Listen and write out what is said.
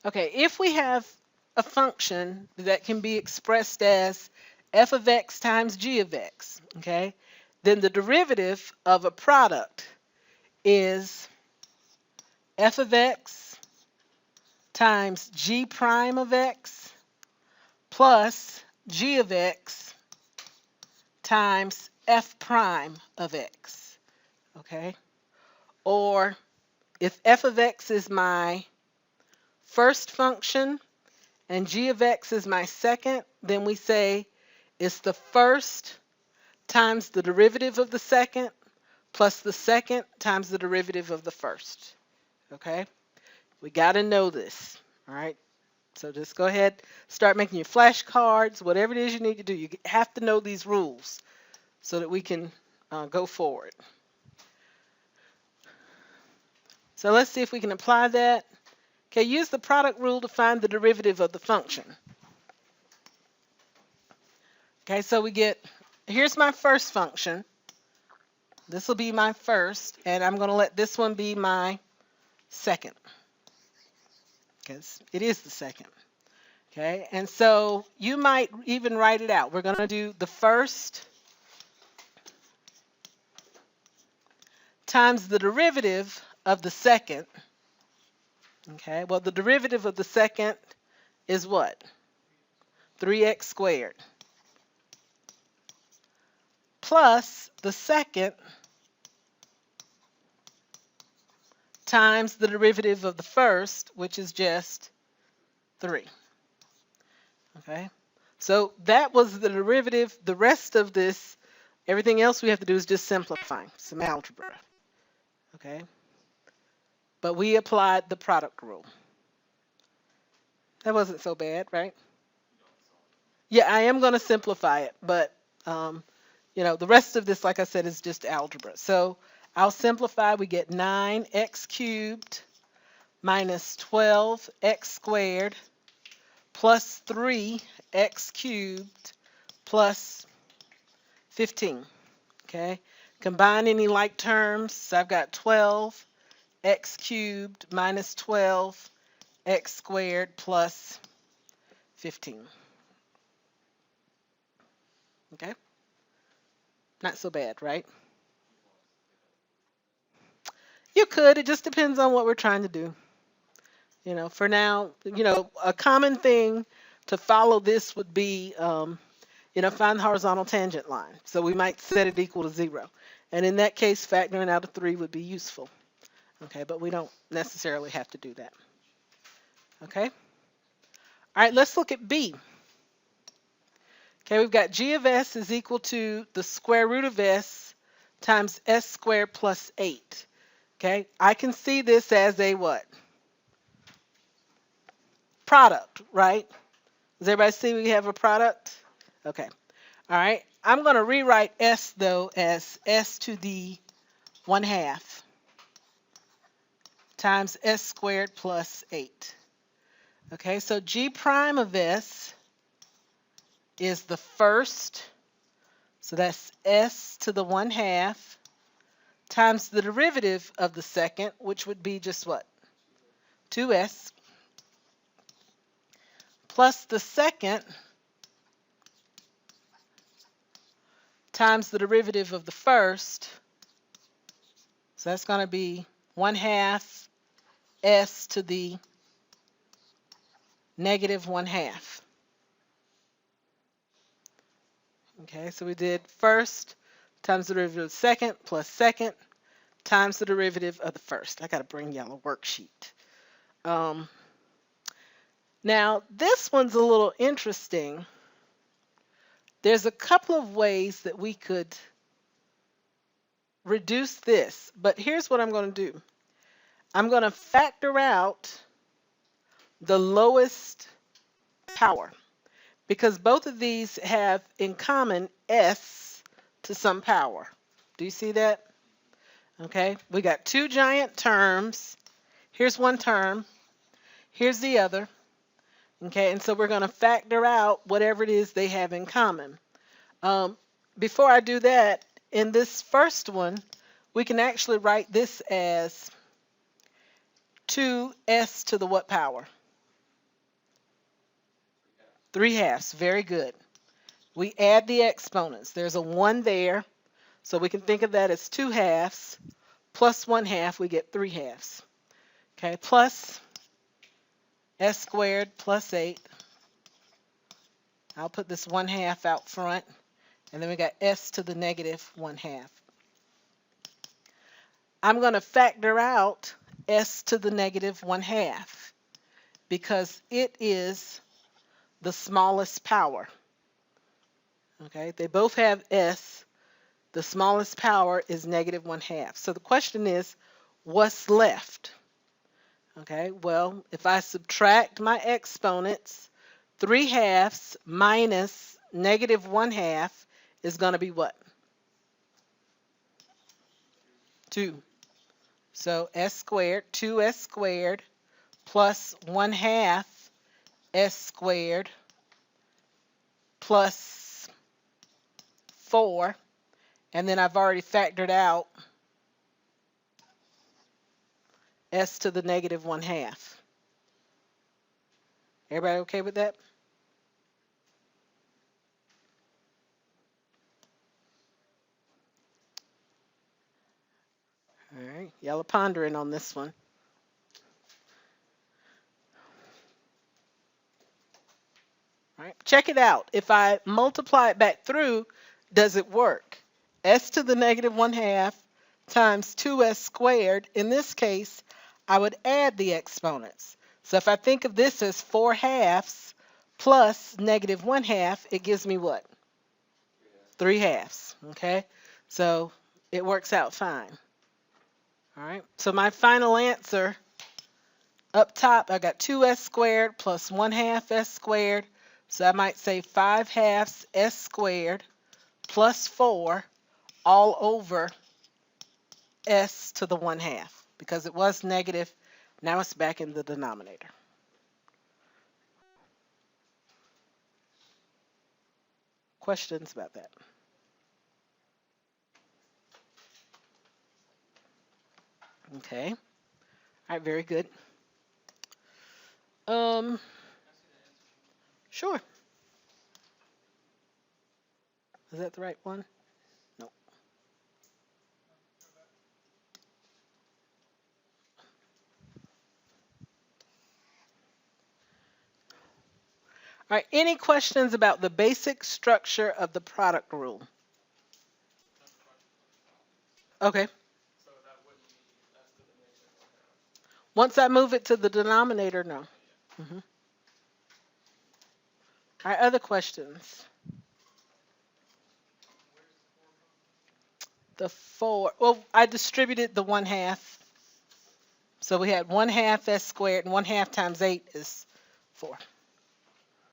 Okay, if we have a function that can be expressed as f of x times g of x, okay, then the derivative of a product is f of x times g prime of x plus g of x times f prime of x, okay? Or if f of x is my first function and g of x is my second, then we say it's the first times the derivative of the second plus the second times the derivative of the first, okay? We got to know this, all right? So just go ahead, start making your flashcards, whatever it is you need to do. You have to know these rules so that we can go forward. So let's see if we can apply that. Okay, use the product rule to find the derivative of the function. Okay, so we get, here's my first function. This will be my first, and I'm going to let this one be my second, because it is the second. Okay, and so you might even write it out. We're going to do the first times the derivative of the second. Okay, well, the derivative of the second is what? 3x squared. Plus the second times the derivative of the first, which is just 3. Okay, so that was the derivative. The rest of this, everything else we have to do is just simplify, some algebra. Okay, but we applied the product rule. That wasn't so bad, right? Yeah, I am going to simplify it, but you know, the rest of this, like I said, is just algebra. So I'll simplify. We get 9x cubed minus 12x squared plus 3x cubed plus 15. Okay, combine any like terms. So I've got 12x cubed minus 12x squared plus 15. Okay, not so bad, right? You could. It just depends on what we're trying to do. You know, for now, you know, a common thing to follow this would be, you know, find the horizontal tangent line. So we might set it equal to 0. And in that case, factoring out a 3 would be useful. Okay, but we don't necessarily have to do that. Okay? All right, let's look at B. Okay, we've got g of s is equal to the square root of s times s squared plus 8. Okay, I can see this as a what? Product, right? Does everybody see we have a product? Okay. All right. I'm going to rewrite s, though, as s to the 1/2 times s squared plus 8. Okay, so g prime of s is the first, so that's s to the 1/2 times the derivative of the second, which would be just what? 2s plus the second times the derivative of the first. So that's going to be 1/2 s to the negative 1/2. Okay, so we did first times the derivative of the second plus second times the derivative of the first. I got to bring y'all a worksheet. Now, this one's a little interesting. There's a couple of ways that we could reduce this, but here's what I'm going to do. I'm going to factor out the lowest power because both of these have in common s to some power. Do you see that? Okay, we got two giant terms. Here's one term. Here's the other. Okay, and so we're going to factor out whatever it is they have in common. Before I do that, in this first one, we can actually write this as 2s to the what power? 3/2. Very good. We add the exponents. There's a 1 there, so we can think of that as 2/2 plus 1/2, we get 3/2. Okay, plus s squared plus 8. I'll put this 1/2 out front, and then we got s to the negative 1/2. I'm going to factor out s to the negative 1/2 because it is the smallest power. Okay, they both have s. The smallest power is negative 1/2. So the question is, what's left? Okay, well, if I subtract my exponents, 3/2 minus negative 1/2 is going to be what? 2. So s squared, 2s squared plus 1/2 s squared plus 4. And then I've already factored out s to the negative 1/2. Everybody okay with that? All right, y'all are pondering on this one. All right, check it out. If I multiply it back through, does it work? S to the negative 1/2 times 2s squared. In this case, I would add the exponents. So if I think of this as 4/2 plus negative 1/2, it gives me what? 3/2. Okay, so it works out fine. All right, so my final answer up top, I got 2s squared plus 1/2 s squared. So I might say 5/2 s squared plus 4 all over s to the 1/2 because it was negative. Now it's back in the denominator. Questions about that? Okay. All right, very good. Um, sure. Is that the right one? No. All right, any questions about the basic structure of the product rule? Okay. Once I move it to the denominator, no. All right, other questions? The 4, well, I distributed the 1/2. So we had 1/2 s squared, and 1/2 times 8 is 4.